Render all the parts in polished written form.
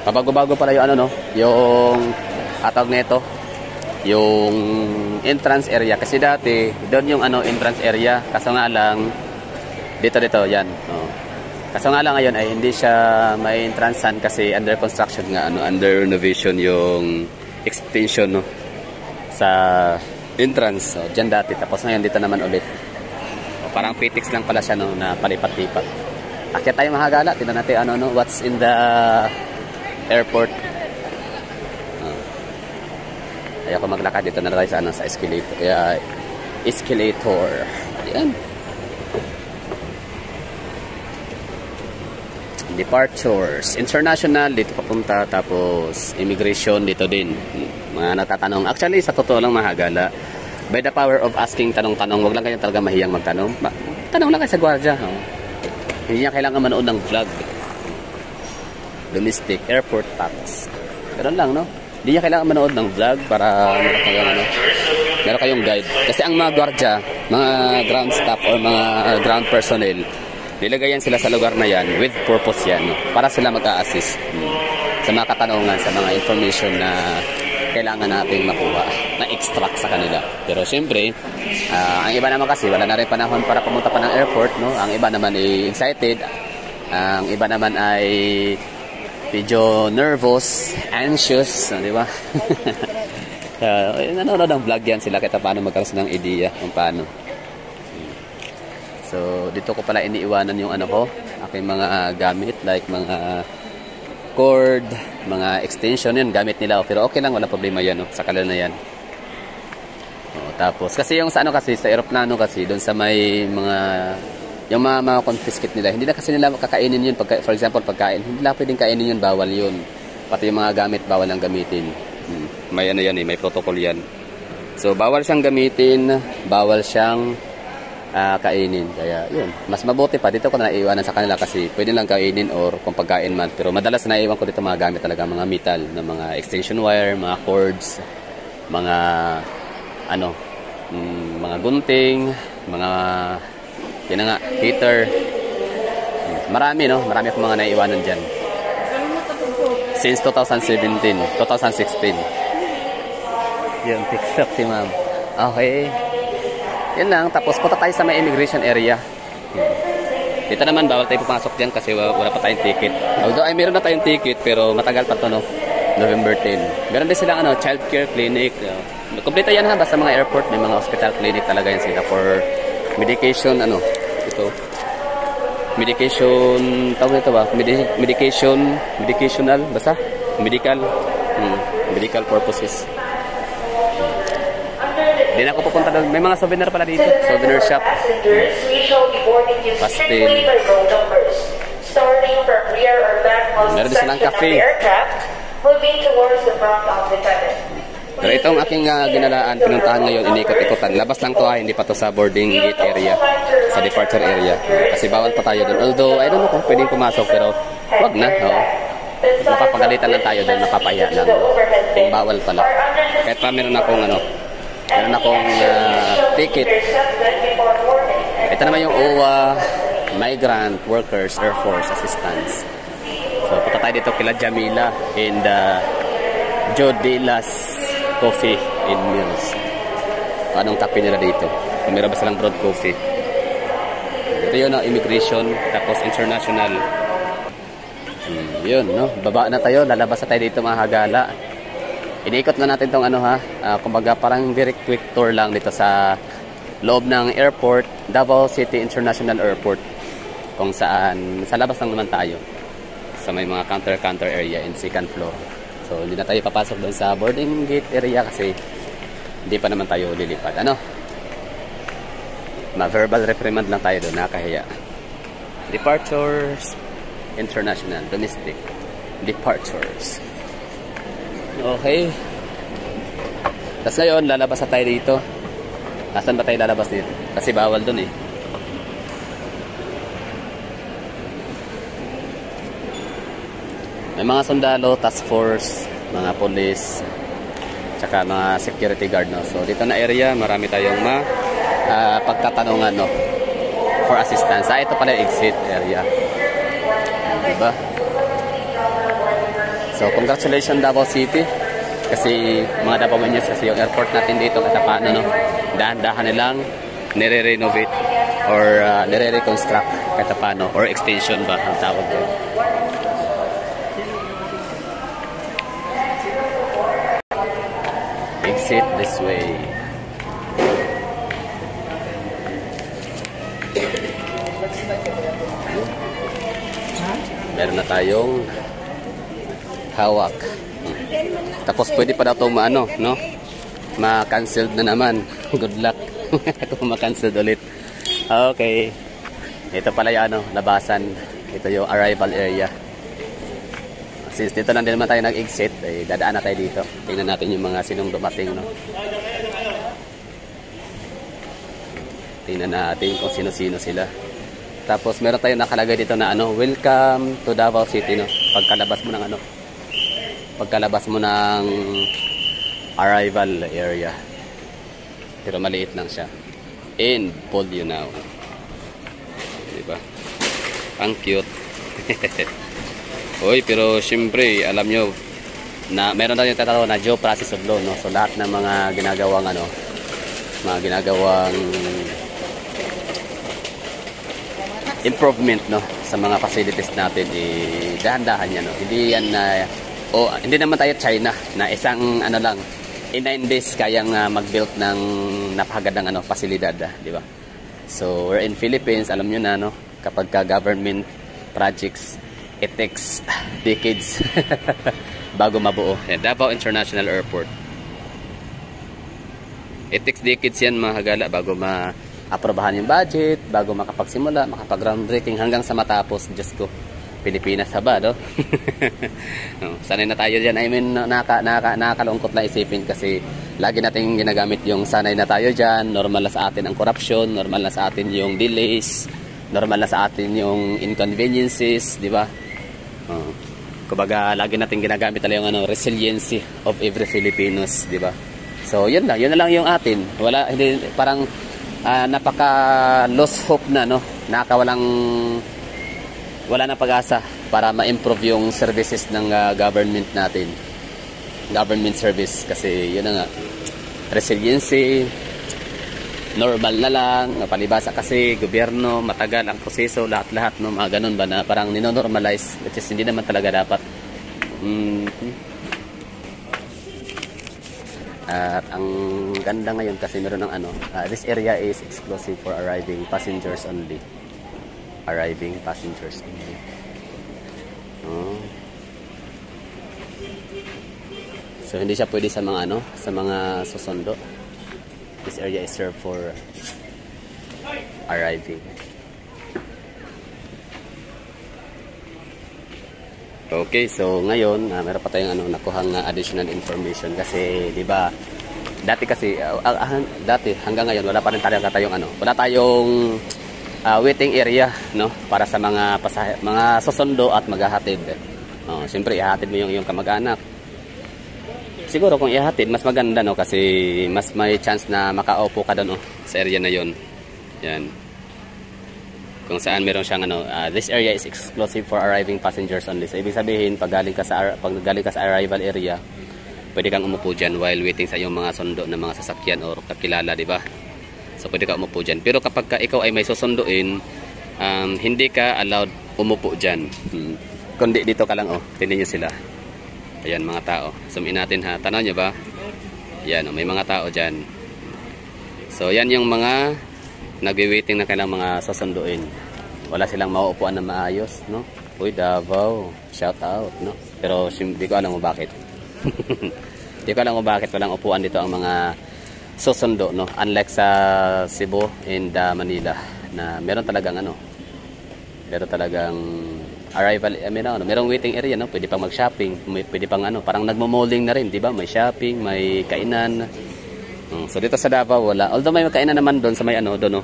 Mabago-bago pala yung ano, no? Yung atawag nito, yung entrance area. Kasi dati, doon yung ano, entrance area. Kaso nga lang, dito, yan. Oh. Kaso nga lang ngayon ay hindi siya may entrancean kasi under construction nga, ano, under renovation yung extension, no? Sa entrance. So, dyan dati. Tapos ngayon dito naman ulit. So, parang PTX lang pala siya, no, na palipat-lipat. Akyat tayo mga gala. Tingnan natin ano, no, what's in the airport. Ayoko maglakad dito na tayo sa, ano, sa escalator. Kaya escalator. Yan. Departures. International dito papunta, tapos immigration dito din. Mga natatanong. Actually, sa totoo lang mga gala, by the power of asking tanong-tanong, wag lang kayo talaga mahiyang magtanong. Tanong lang kayo sa gwardiya. Oh. Hindi niya kailangan manood ng vlog. Domestic airport tax. Ganun lang, no? Hindi niya kailangan manood ng vlog para meron kayong guide. Kasi ang mga gwardiya, mga ground staff or mga ground personnel, nilagay yan sila sa lugar na yan with purpose yan, no? Para sila mag-a-assist sa mga katanungan, sa mga information na kailangan natin makuha, na extract sa kanila. Pero syempre, ang iba naman kasi wala na rin panahon para pumunta pa ng airport, no? Ang iba naman ay excited, ang iba naman ay medyo nervous, anxious, di ba? Nanonood ng vlog yan sila kahit paano magkaroon ng idea kung paano. So, dito ko pala iniiwanan yung ano ko, aking mga gamit, like mga cord, mga extension, yan, gamit nila. Pero okay lang, wala problema yan, no? Sa kalala na yan. Tapos, kasi yung sa ano kasi, sa aeroplano kasi, doon sa may mga yung mga confiscate nila, hindi na kasi nila kakainin yun. For example, pagkain, hindi na pwedeng kainin yun, bawal yun. Pati yung mga gamit, bawal lang gamitin. May ano yan, may protocol yan. So, bawal siyang gamitin, bawal siyang kainin. Kaya, yun. Mas mabuti pa, dito ko na naiiwanan sa kanila kasi pwede lang kainin or kung pagkain man. Pero madalas naiiwan ko dito mga gamit talaga, mga metal, na mga extension wire, mga cords, mga ano, mga gunting, mga yun na nga, heater. Marami, no? Marami akong mga naiiwanan dyan. Since 2017, 2016. Yun, TikTok si ma'am. Okay. Yun lang. Tapos punta tayo sa may immigration area. Dito naman, bawal tayo pumasok dyan kasi wala pa tayong ticket. Although ay meron na tayong ticket, pero matagal pa to, no? November 10. Meron din silang ano, child care clinic. Kompleto yan ha, basta mga airport, may mga hospital clinic talaga yan sila for medication, ano, ito. Medication, tawag nito ba? Medicational, basta? Medical purposes. Hindi na ako pupunta doon. May mga souvenir pala dito. Souvenir shop. Pastel. Meron din silang cafe. Pero itong aking ginalaan, pinuntahan ngayon, inikot-ikotan. Labas lang to hindi pa to sa boarding gate area, sa departure area. Kasi bawal pa tayo doon. Although, I don't know kung pwedeng pumasok, pero wag na. Oo. Mapapagalitan lang tayo doon, mapapahiya lang. Kung bawal pala. Kahit pa meron akong ticket. Ito naman yung OWA, Migrant Workers Air Force Assistance. So, punta tayo dito kila Jamila and Jodilas Coffee in Mills. Anong kape nila dito? Meron ba silang broad coffee? Ito yun, immigration, tapos international. Yun, no? Baba na tayo, lalabas na tayo dito mga hagala. Iniikot na natin tong ano ha, kumbaga parang very quick tour lang dito sa loob ng airport, Davao City International Airport. Kung saan, sa labas lang naman tayo. Sa may mga counter area in second floor. So, hindi na tayo papasok doon sa boarding gate area kasi hindi pa naman tayo lilipad. Ano? Ma-verbal reprimand lang tayo doon, nakahiya. Departures, international, domestic. Departures. Okay. Tapos ngayon, lalabas na tayo dito. Nasaan ba tayo lalabas dito? Kasi bawal doon eh. May mga sundalo, task force, mga police, tsaka mga security guard, no? So dito na area, marami tayong pagtatanungan, no? For assistance. Ito pala yung exit area. Diba? So congratulations Davao City. Kasi mga Davaoenos, kasi yung airport natin dito Katapano, no, dahan-dahan nilang nire-renovate or nire-reconstruct Katapano, or extension ba ang tawag doon. Exit this way. Meron na tayong hawak. Tapos pwede pa daw itong maano, no? Ma-cancelled na naman. Good luck kung ma-cancelled ulit. Okay. Ito pala yung ano, labasan. Ito yung arrival area. Since dito lang din naman tayo nag-exit, eh, dadaan na tayo dito. Tingnan natin yung mga sinong dumating, no? Tingnan natin kung sino-sino sila. Tapos meron tayong nakalagay dito na ano, welcome to Davao City, no? Pagkalabas mo ng ano, pagkalabas mo ng arrival area. Pero maliit lang siya. And pull you now. Diba? Ang cute. Uy, pero syempre, alam nyo, na meron na yung tatawag na due process of law, no? So lahat ng mga ginagawang ano, mga ginagawang improvement, no, sa mga facilities natin, eh, dahan-dahan yan, no? Hindi yan na hindi naman tayo China na isang ano lang in 9 days kayang mag-build ng napakagandang ano pasilidad, di ba? So we're in Philippines, alam nyo na, no, kapag government projects, it takes decades bago mabuo. Yan, Davao International Airport, it takes decades yan mga hagala bago ma-aprobahan yung budget, bago makapagsimula, makapag-groundbreaking, hanggang sa matapos. Diyos ko, Pilipinas ha ba, no? Sanay na tayo dyan. I mean, nakakalungkot na isipin kasi lagi natin ginagamit yung sanay na tayo dyan. Normal na sa atin ang corruption, normal na sa atin yung delays, normal na sa atin yung inconveniences, di ba? Kumbaga, lagi natin ginagamit talaga yung ano, resiliency of every Filipinos, di ba? So, yun na lang yung atin. Wala, hindi, parang napaka lost hope na, no? Wala na pag-asa para ma-improve yung services ng government natin. Government service, kasi yun na nga, resiliency, normal na lang, palibasa kasi gobyerno, matagal ang proseso, lahat-lahat, no, mga ganun ba na parang nino-normalize, which is hindi naman talaga dapat. At ang ganda ngayon kasi meron ng ano, this area is exclusive for arriving passengers only. Arriving passengers only. So hindi siya pwede sa mga ano, sa mga susundo. This area is served for arriving. Okay, so ngayon meron pa tayong ano, nakuhang additional information kasi 'di ba? Dati kasi dati hanggang ngayon wala pa rin tayong ano, wala tayong waiting area, no, para sa mga mga susundo at maghahatid. Siyempre ihahatid mo yung kamag-anak. Siguro kung ihahatid mas maganda, no, kasi mas may chance na makaupo ka doon, sa area na yon. Yan. Kung saan meron siyang ano, this area is exclusive for arriving passengers only. So ibig sabihin pag galing ka sa arrival area, pwede kang umupo diyan while waiting sa iyong mga sundo ng mga sasakyan or kakilala, di ba? So pwede ka umupo dyan. Pero kapag ikaw ay may susunduin, hindi ka allowed umupo dyan. Kundi dito ka lang, tingnan nyo sila. Ayan, mga tao. Zoom in natin ha. Tanaw nyo ba? Ayan, may mga tao dyan. So yan yung mga nagwi-waiting na kailang mga susunduin. Wala silang mauupuan na maayos, no? Uy, Davao, shout out, no? Pero hindi ko alam mo bakit. Hindi ko alam mo bakit walang upuan dito ang mga susundo, no? Unlike sa Cebu and Manila na meron talagang ano, meron talagang arrival, merong waiting area, no? Pwede pang mag-shopping, pwede pang ano, parang nagmo-malling na rin, di ba? May shopping, may kainan. So dito sa Davao wala. Although may kainan naman doon sa may ano, doon, no,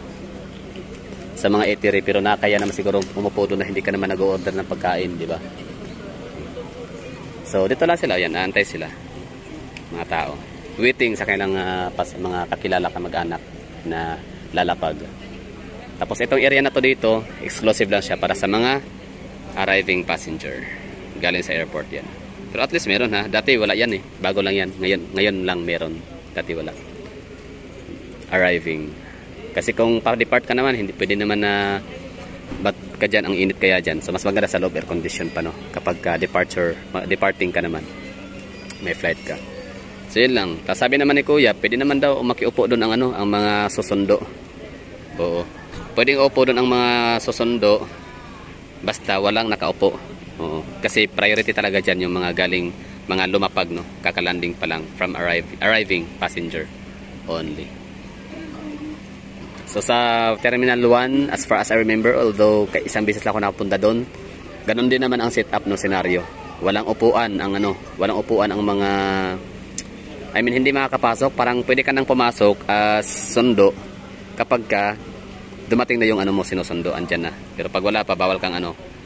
sa mga eatery, pero nakaya naman siguro umupo doon na hindi ka naman nag-order ng pagkain, di ba? So dito lang sila, yan, aantay sila, mga tao, waiting sa kanilang mga kakilala kamag-anak na lalapag. Tapos itong area na to dito, exclusive lang siya para sa mga arriving passenger galing sa airport yan. Pero at least meron ha. Dati wala yan eh. Bago lang yan. Ngayon lang meron. Dati wala. Arriving. Kasi kung pa-depart ka naman, hindi pwede naman na ba't ka dyan, ang init kaya dyan. So mas maganda sa loob air condition pa no. Kapag departing ka naman. May flight ka. So yun lang. Tapos sabi naman ni Kuya, pwede naman daw makiupo doon ang ang mga susundo. Oo. Pwedeng upo doon ang mga susundo. Basta walang nakaupo. Oo. Kasi priority talaga dyan yung mga galing, mga lumapag no. Kakalanding pa lang from arriving passenger only. So sa Terminal 1, as far as I remember, although isang beses lang ako nakapunta doon, ganun din naman ang setup no scenario. Walang upuan ang walang upuan ang mga hindi makakapasok, parang pwede ka nang pumasok as sundo kapag ka dumating na yung mo sinusundo, andyan na. Pero pag wala pa, bawal kang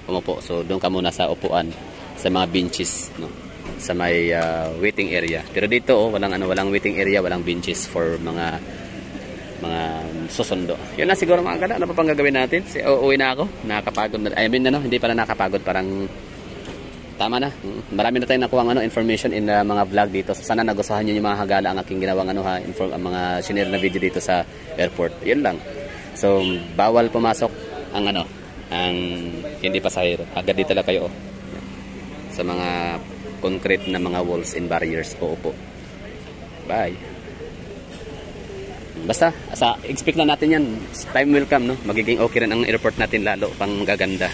umupo. So doon ka muna sa upuan sa mga benches no, sa may waiting area. Pero dito walang waiting area, walang benches for mga susundo. Yun na siguro mga gala. Ano pa pang gagawin natin? Uuwi na ako. Nakakapagod na. Hindi pala nakakapagod. Parang tama na. Marami na tayong nakuha information in mga vlog dito. So, sana nagustuhan nyo yung mga hagala ang aking ginawang ang mga shinare na video dito sa airport. Yun lang. So, bawal pumasok ang ang hindi pasahero. Agad dito lang kayo. Sa mga concrete na mga walls and barriers po. Bye. Basta, expect na natin yan. Time will come, no? Magiging okay rin ang airport natin lalo pang gaganda.